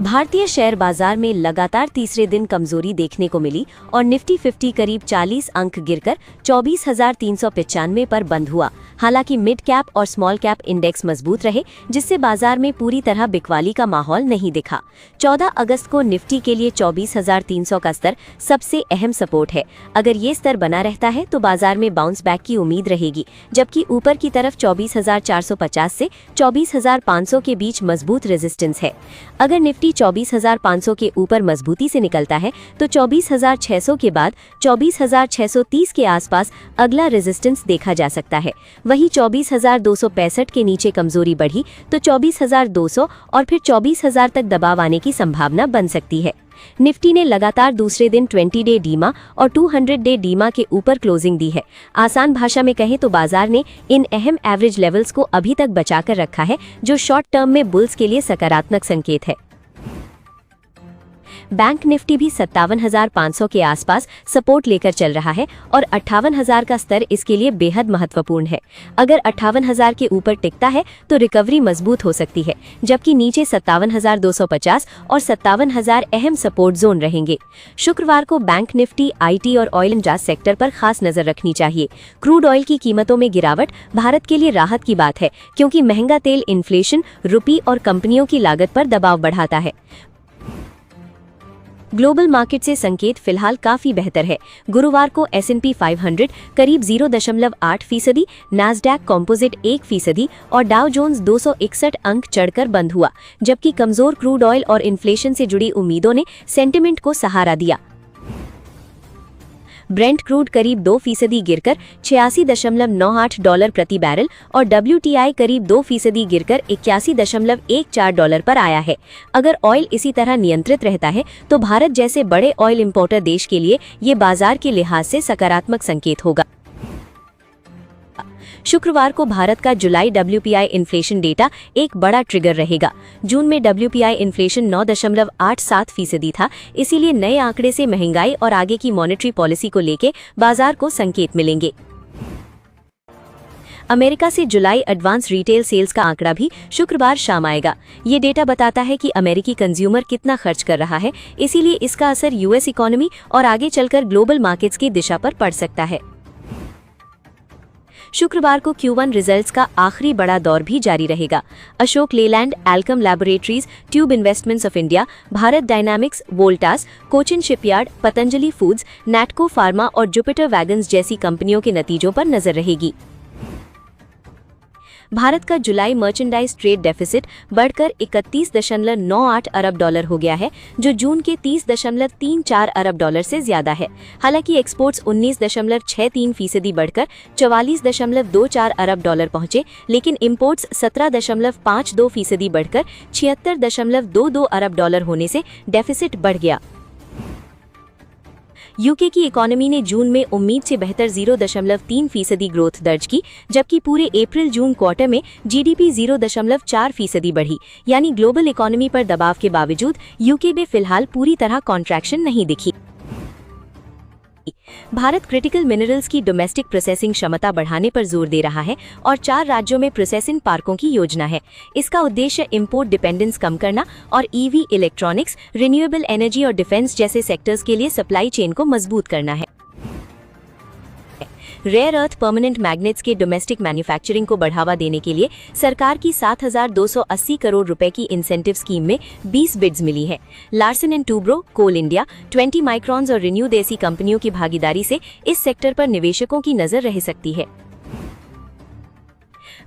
भारतीय शेयर बाजार में लगातार तीसरे दिन कमजोरी देखने को मिली और निफ्टी 50 करीब 40 अंक गिरकर 24,395 पर बंद हुआ। हालांकि मिड कैप और स्मॉल कैप इंडेक्स मजबूत रहे, जिससे बाजार में पूरी तरह बिकवाली का माहौल नहीं दिखा। 14 अगस्त को निफ्टी के लिए 24,300 का स्तर सबसे अहम सपोर्ट है। अगर ये स्तर बना रहता है तो बाजार में बाउंस बैक की उम्मीद रहेगी, जबकि ऊपर की तरफ 24,450 से 24,500 के बीच मजबूत रेजिस्टेंस है। अगर निफ्टी 24,500 के ऊपर मजबूती से निकलता है तो 24,600 के बाद 24,630 के आसपास अगला रेजिस्टेंस देखा जा सकता है। वहीं 24,265 के नीचे कमजोरी बढ़ी तो 24,200 और फिर 24,000 तक दबाव आने की संभावना बन सकती है। निफ्टी ने लगातार दूसरे दिन 20 डे डीमा और 200 डे डीमा के ऊपर क्लोजिंग दी है। आसान भाषा में कहें तो बाजार ने इन अहम एवरेज लेवल्स को अभी तक बचाकर रखा है, जो शॉर्ट टर्म में बुल्स के लिए सकारात्मक संकेत है। बैंक निफ्टी भी 57,500 के आसपास सपोर्ट लेकर चल रहा है और 58,000 का स्तर इसके लिए बेहद महत्वपूर्ण है। अगर 58,000 के ऊपर टिकता है तो रिकवरी मजबूत हो सकती है, जबकि नीचे 57,250 और 57,000 अहम सपोर्ट जोन रहेंगे। शुक्रवार को बैंक निफ्टी, आईटी और ऑयल एंड गैस सेक्टर पर खास नजर रखनी चाहिए। क्रूड ऑयल की कीमतों में गिरावट भारत के लिए राहत की बात है, क्योंकि महंगा तेल इन्फ्लेशन, रुपये और कंपनियों की लागत पर दबाव बढ़ाता है। ग्लोबल मार्केट से संकेत फिलहाल काफी बेहतर है। गुरुवार को S&P 500 करीब 0.8%, नैस्डैक कंपोजिट 1% और डाउ जोन्स 261 अंक चढ़कर बंद हुआ, जबकि कमजोर क्रूड ऑयल और इन्फ्लेशन से जुड़ी उम्मीदों ने सेंटिमेंट को सहारा दिया। ब्रेंट क्रूड करीब 2% गिरकर $86.98 प्रति बैरल और WTI करीब 2% गिरकर $81.14 पर आया है। अगर ऑयल इसी तरह नियंत्रित रहता है तो भारत जैसे बड़े ऑयल इंपोर्टर देश के लिए ये बाजार के लिहाज से सकारात्मक संकेत होगा। शुक्रवार को भारत का जुलाई WPI इन्फ्लेशन डेटा एक बड़ा ट्रिगर रहेगा। जून में WPI इन्फ्लेशन 9.87% था, इसीलिए नए आंकड़े से महंगाई और आगे की मॉनेटरी पॉलिसी को लेके बाजार को संकेत मिलेंगे। अमेरिका से जुलाई एडवांस रिटेल सेल्स का आंकड़ा भी शुक्रवार शाम आएगा। ये डेटा बताता है कि अमेरिकी कंज्यूमर कितना खर्च कर रहा है, इसीलिए इसका असर US इकोनॉमी और आगे चलकर ग्लोबल मार्केट्स की दिशा पर पड़ सकता है। शुक्रवार को Q1 रिजल्ट्स का आखिरी बड़ा दौर भी जारी रहेगा। Ashok Leyland, Alkem laboratories, tube investments of India, Bharat dynamics, Voltas, Cochin shipyard, Patanjali foods, Natco pharma और जुपिटर वैगन्स जैसी कंपनियों के नतीजों पर नजर रहेगी। भारत का जुलाई मर्चेंडाइज ट्रेड डेफिसिट बढ़कर $31.98 अरब हो गया है, जो जून के $30.34 अरब से ज्यादा है। हालांकि एक्सपोर्ट्स 19.63% बढ़कर $44.24 अरब पहुंचे, लेकिन इंपोर्ट्स 17.52% बढ़कर $76.22 अरब होने से डेफिसिट बढ़ गया। यूके की इकोनॉमी ने जून में उम्मीद से बेहतर 0.3% ग्रोथ दर्ज की, जबकि पूरे अप्रैल-जून क्वार्टर में GDP 0.4% बढ़ी। यानी ग्लोबल इकोनॉमी पर दबाव के बावजूद यूके में फिलहाल पूरी तरह कॉन्ट्रैक्शन नहीं दिखी। भारत क्रिटिकल मिनरल्स की डोमेस्टिक प्रोसेसिंग क्षमता बढ़ाने पर जोर दे रहा है और 4 राज्यों में प्रोसेसिंग पार्कों की योजना है। इसका उद्देश्य इंपोर्ट डिपेंडेंस कम करना और EV, इलेक्ट्रॉनिक्स, रिन्यूएबल एनर्जी और डिफेंस जैसे सेक्टर्स के लिए सप्लाई चेन को मजबूत करना है। रेयर अर्थ परमानेंट मैग्नेट्स के डोमेस्टिक मैन्युफैक्चरिंग को बढ़ावा देने के लिए सरकार की 7,280 करोड़ रुपए की इंसेंटिव स्कीम में 20 बिड्स मिली हैं। Larsen and Toubro, Coal India, 20 Microns और रिन्यू जैसी कंपनियों की भागीदारी से इस सेक्टर पर निवेशकों की नजर रह सकती है।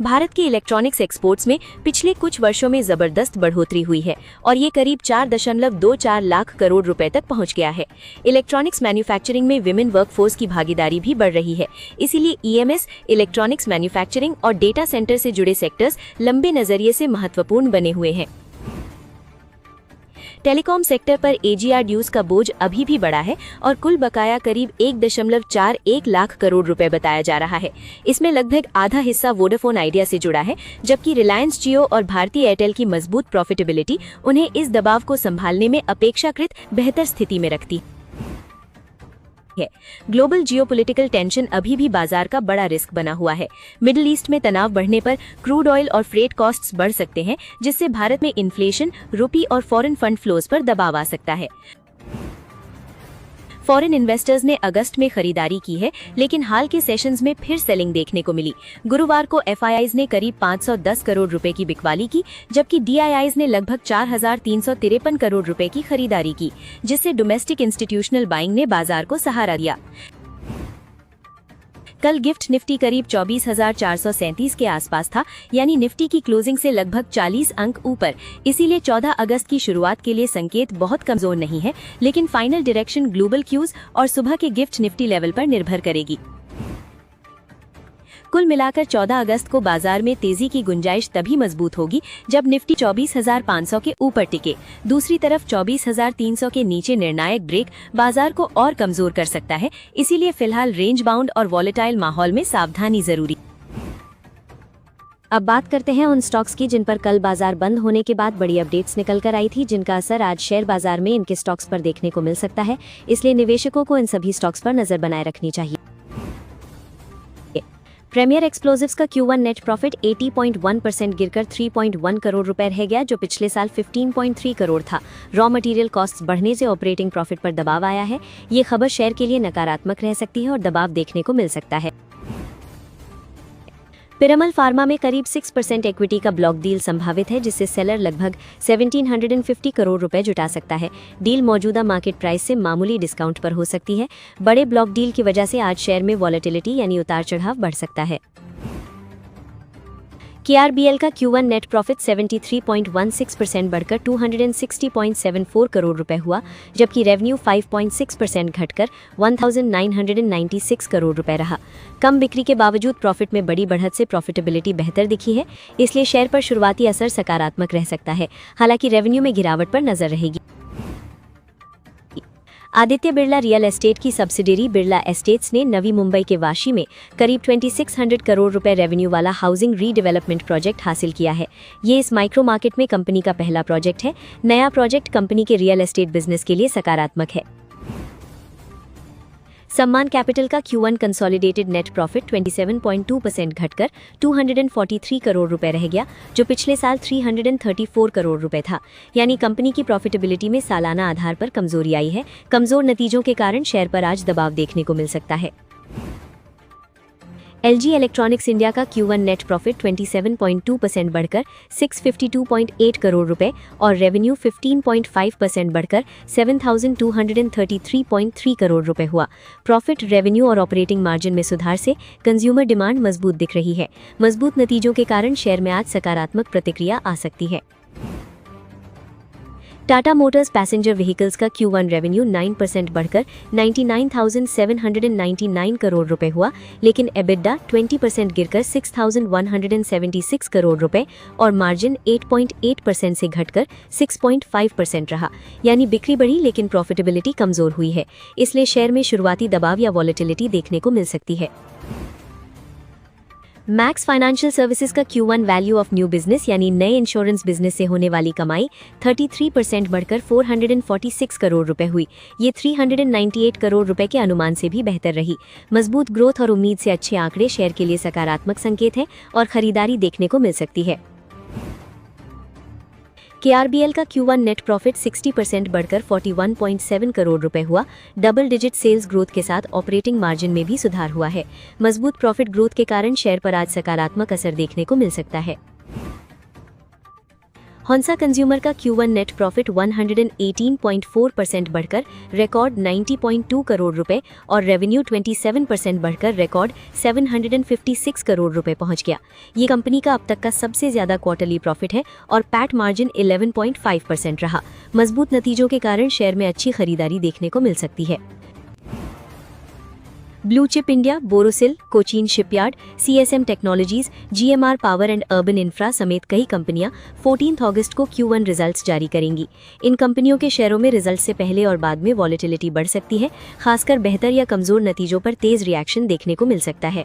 भारत के इलेक्ट्रॉनिक्स एक्सपोर्ट्स में पिछले कुछ वर्षों में जबरदस्त बढ़ोतरी हुई है और ये करीब 4.24 लाख करोड़ रुपए तक पहुंच गया है। इलेक्ट्रॉनिक्स मैन्युफैक्चरिंग में विमेन वर्कफोर्स की भागीदारी भी बढ़ रही है, इसीलिए EMS, इलेक्ट्रॉनिक्स मैन्युफैक्चरिंग और डेटा सेंटर से जुड़े सेक्टर्स लंबे नजरिए से महत्वपूर्ण बने हुए हैं। टेलीकॉम सेक्टर पर AGR ड्यूज का बोझ अभी भी बड़ा है और कुल बकाया करीब 1.41 लाख करोड़ रुपए बताया जा रहा है। इसमें लगभग आधा हिस्सा वोडाफोन आइडिया से जुड़ा है, जबकि रिलायंस जियो और भारती एयरटेल की मजबूत प्रॉफिटेबिलिटी उन्हें इस दबाव को संभालने में अपेक्षाकृत बेहतर स्थिति में रखती। है। ग्लोबल जियोपॉलिटिकल टेंशन अभी भी बाजार का बड़ा रिस्क बना हुआ है। मिडिल ईस्ट में तनाव बढ़ने पर क्रूड ऑयल और फ्रेट कॉस्ट्स बढ़ सकते हैं, जिससे भारत में इन्फ्लेशन, रुपी और फॉरेन फंड फ्लोज पर दबाव आ सकता है। फॉरेन इन्वेस्टर्स ने अगस्त में खरीदारी की है, लेकिन हाल के सेशंस में फिर सेलिंग देखने को मिली। गुरुवार को एफआईआईज ने करीब 510 करोड़ रुपए की बिकवाली की, जबकि डीआईआईज ने लगभग 4,353 करोड़ रुपए की खरीदारी की, जिससे डोमेस्टिक इंस्टीट्यूशनल बाइंग ने बाजार को सहारा दिया। कल गिफ्ट निफ्टी करीब 24,437 के आसपास था, यानी निफ्टी की क्लोजिंग से लगभग 40 अंक ऊपर। इसीलिए 14 अगस्त की शुरुआत के लिए संकेत बहुत कमजोर नहीं है, लेकिन फाइनल डायरेक्शन ग्लोबल क्यूज और सुबह के गिफ्ट निफ्टी लेवल पर निर्भर करेगी। कुल मिलाकर 14 अगस्त को बाजार में तेजी की गुंजाइश तभी मजबूत होगी जब निफ्टी 24,500 के ऊपर टिके। दूसरी तरफ 24,300 के नीचे निर्णायक ब्रेक बाजार को और कमजोर कर सकता है। इसीलिए फिलहाल रेंज बाउंड और वॉलेटाइल माहौल में सावधानी जरूरी। अब बात करते हैं उन स्टॉक्स की जिन पर कल बाजार बंद होने के बाद बड़ी अपडेट्स निकल कर आई थी, जिनका असर आज शेयर बाजार में इनके स्टॉक्स पर देखने को मिल सकता है। इसलिए निवेशकों को इन सभी स्टॉक्स पर नजर बनाए रखनी चाहिए। प्रीमियर एक्सप्लोजिव्स का Q1 नेट प्रॉफिट 80.1% गिरकर 3.1 करोड़ रुपए रह गया, जो पिछले साल 15.3 करोड़ था। रॉ मटेरियल कॉस्ट्स बढ़ने से ऑपरेटिंग प्रॉफिट पर दबाव आया है। ये खबर शेयर के लिए नकारात्मक रह सकती है और दबाव देखने को मिल सकता है। पिरामल फार्मा में करीब 6% इक्विटी का ब्लॉक डील संभावित है, जिससे सेलर लगभग 1750 करोड़ रुपए जुटा सकता है। डील मौजूदा मार्केट प्राइस से मामूली डिस्काउंट पर हो सकती है। बड़े ब्लॉक डील की वजह से आज शेयर में वॉलेटिलिटी यानी उतार चढ़ाव बढ़ सकता है। KRBL का Q1 नेट प्रॉफिट 73.16% बढ़कर 260.74 करोड़ रुपए हुआ, जबकि रेवेन्यू 5.6% घटकर 1996 करोड़ रुपए रहा। कम बिक्री के बावजूद प्रॉफिट में बड़ी बढ़त से प्रॉफिटेबिलिटी बेहतर दिखी है, इसलिए शेयर पर शुरुआती असर सकारात्मक रह सकता है। हालांकि रेवेन्यू में गिरावट पर नजर रहेगी। आदित्य बिरला रियल एस्टेट की सब्सिडियरी बिरला एस्टेट्स ने नवी मुंबई के वाशी में करीब 2600 करोड़ रुपए रेवेन्यू वाला हाउसिंग रीडेवलपमेंट प्रोजेक्ट हासिल किया है। ये इस माइक्रो मार्केट में कंपनी का पहला प्रोजेक्ट है। नया प्रोजेक्ट कंपनी के रियल एस्टेट बिजनेस के लिए सकारात्मक है। सम्मान कैपिटल का Q1 कंसोलिडेटेड नेट प्रॉफिट 27.2% घटकर 243 करोड़ रुपए रह गया, जो पिछले साल 334 करोड़ रुपए था। यानी कंपनी की प्रॉफिटेबिलिटी में सालाना आधार पर कमजोरी आई है। कमजोर नतीजों के कारण शेयर पर आज दबाव देखने को मिल सकता है। LG इलेक्ट्रॉनिक्स इंडिया का Q1 नेट प्रॉफिट 27.2% बढ़कर 652.8 करोड़ रुपए और रेवेन्यू 15.5% बढ़कर 7,233.3 करोड़ रुपए हुआ। प्रॉफिट, रेवेन्यू और ऑपरेटिंग मार्जिन में सुधार से कंज्यूमर डिमांड मजबूत दिख रही है। मजबूत नतीजों के कारण शेयर में आज सकारात्मक प्रतिक्रिया आ सकती है। टाटा मोटर्स पैसेंजर व्हीकल्स का Q1 रेवेन्यू 9% बढ़कर 99,799 करोड़ रुपए हुआ, लेकिन एबिडा 20% गिरकर 6,176 करोड़ रुपए और मार्जिन 8.8% से घटकर 6.5% रहा। यानी बिक्री बढ़ी लेकिन प्रॉफिटेबिलिटी कमजोर हुई है। इसलिए शेयर में शुरुआती दबाव या वॉलेटिलिटी देखने को मिल सकती है। मैक्स फाइनेंशियल सर्विसेज का Q1 value of new business यानी नए इंश्योरेंस बिजनेस से होने वाली कमाई 33% बढ़कर 446 करोड़ रुपए हुई। ये 398 करोड़ रुपए के अनुमान से भी बेहतर रही। मजबूत ग्रोथ और उम्मीद से अच्छे आंकड़े शेयर के लिए सकारात्मक संकेत हैं और खरीदारी देखने को मिल सकती है। KRBL का Q1 नेट प्रॉफिट 60% बढ़कर 41.7 करोड़ रुपए हुआ। डबल डिजिट सेल्स ग्रोथ के साथ ऑपरेटिंग मार्जिन में भी सुधार हुआ है। मजबूत प्रॉफिट ग्रोथ के कारण शेयर पर आज सकारात्मक असर देखने को मिल सकता है। हॉन्सा कंज्यूमर का Q1 नेट प्रॉफिट 118.4% बढ़कर रिकॉर्ड 90.2 करोड़ रुपए और रेवेन्यू 27% बढ़कर रिकॉर्ड 756 करोड़ रुपए पहुंच गया। ये कंपनी का अब तक का सबसे ज्यादा क्वार्टरली प्रॉफिट है और पैट मार्जिन 11.5% रहा। मजबूत नतीजों के कारण शेयर में अच्छी खरीदारी देखने को मिल सकती है। Blue chip India, Borosil, Cochin shipyard, CSM technologies, GMR power and urban infra समेत कई कंपनियां 14 अगस्त को Q1 रिजल्ट्स जारी करेंगी। इन कंपनियों के शेयरों में रिजल्ट से पहले और बाद में वॉलेटिलिटी बढ़ सकती है। खासकर बेहतर या कमजोर नतीजों पर तेज रिएक्शन देखने को मिल सकता है।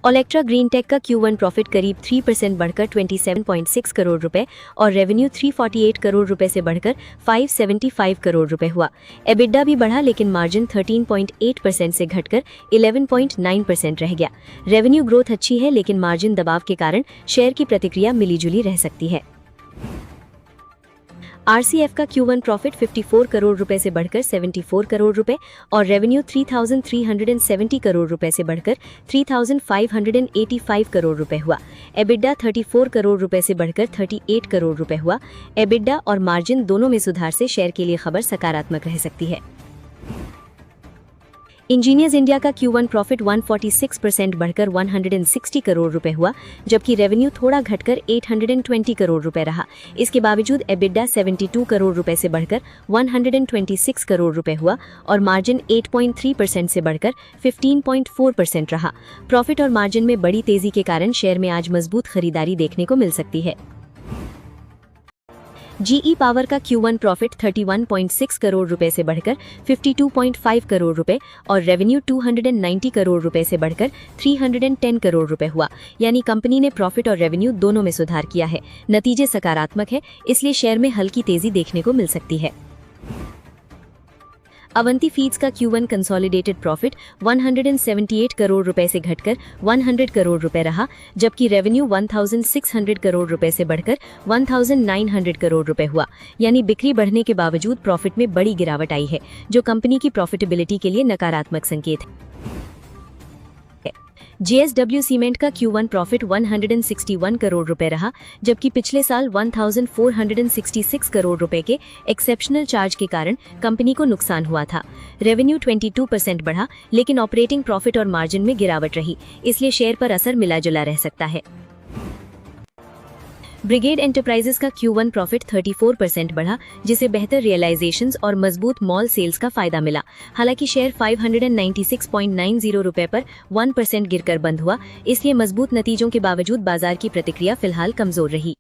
ओलेक्ट्रा ग्रीन टेक का Q1 प्रॉफिट करीब 3% बढ़कर 27.6 करोड़ रुपए और रेवेन्यू 348 करोड़ रुपए से बढ़कर 575 करोड़ रुपए हुआ। एबिडा भी बढ़ा लेकिन मार्जिन 13.8% से घटकर 11.9% रह गया। रेवेन्यू ग्रोथ अच्छी है लेकिन मार्जिन दबाव के कारण शेयर की प्रतिक्रिया मिलीजुली रह सकती है। RCF का Q1 प्रॉफिट 54 करोड़ रुपए से बढ़कर 74 करोड़ रुपए और रेवेन्यू 3,370 करोड़ रुपए से बढ़कर 3,585 करोड़ रुपए हुआ। एबिडा 34 करोड़ रुपए से बढ़कर 38 करोड़ रुपए हुआ। एबिडा और मार्जिन दोनों में सुधार से शेयर के लिए खबर सकारात्मक रह सकती है। इंजीनियर्स इंडिया का Q1 प्रॉफिट 146% बढ़कर 160 करोड़ रुपए हुआ, जबकि रेवेन्यू थोड़ा घटकर 820 करोड़ रुपए रहा। इसके बावजूद एबिडा 72 करोड़ रुपए से बढ़कर 126 करोड़ रुपए हुआ और मार्जिन 8.3% से बढ़कर 15.4% रहा। प्रॉफिट और मार्जिन में बड़ी तेजी के कारण शेयर में आज मजबूत खरीदारी देखने को मिल सकती है। GE पावर का Q1 प्रॉफिट 31.6 करोड़ रुपए से बढ़कर 52.5 करोड़ रुपए और रेवेन्यू 290 करोड़ रुपए से बढ़कर 310 करोड़ रुपए हुआ। यानी कंपनी ने प्रॉफिट और रेवेन्यू दोनों में सुधार किया है। नतीजे सकारात्मक है, इसलिए शेयर में हल्की तेजी देखने को मिल सकती है। अवंती फीड्स का Q1 कंसोलिडेटेड प्रॉफिट 178 करोड़ रुपए से घटकर 100 करोड़ रुपए रहा, जबकि रेवेन्यू 1600 करोड़ रुपए से बढ़कर 1900 करोड़ रुपए हुआ। यानी बिक्री बढ़ने के बावजूद प्रॉफिट में बड़ी गिरावट आई है, जो कंपनी की प्रॉफिटेबिलिटी के लिए नकारात्मक संकेत है। JSW सीमेंट का Q1 प्रॉफिट 161 करोड़ रुपए रहा, जबकि पिछले साल 1466 करोड़ रुपए के एक्सेप्शनल चार्ज के कारण कंपनी को नुकसान हुआ था। रेवेन्यू 22% बढ़ा, लेकिन ऑपरेटिंग प्रॉफिट और मार्जिन में गिरावट रही, इसलिए शेयर पर असर मिला जुला रह सकता है। ब्रिगेड एंटरप्राइजेस का Q1 प्रॉफिट 34% बढ़ा, जिसे बेहतर रियलाइजेशंस और मजबूत मॉल सेल्स का फायदा मिला। हालांकि शेयर 596.90 रुपए पर 1% गिरकर बंद हुआ, इसलिए मजबूत नतीजों के बावजूद बाजार की प्रतिक्रिया फिलहाल कमजोर रही।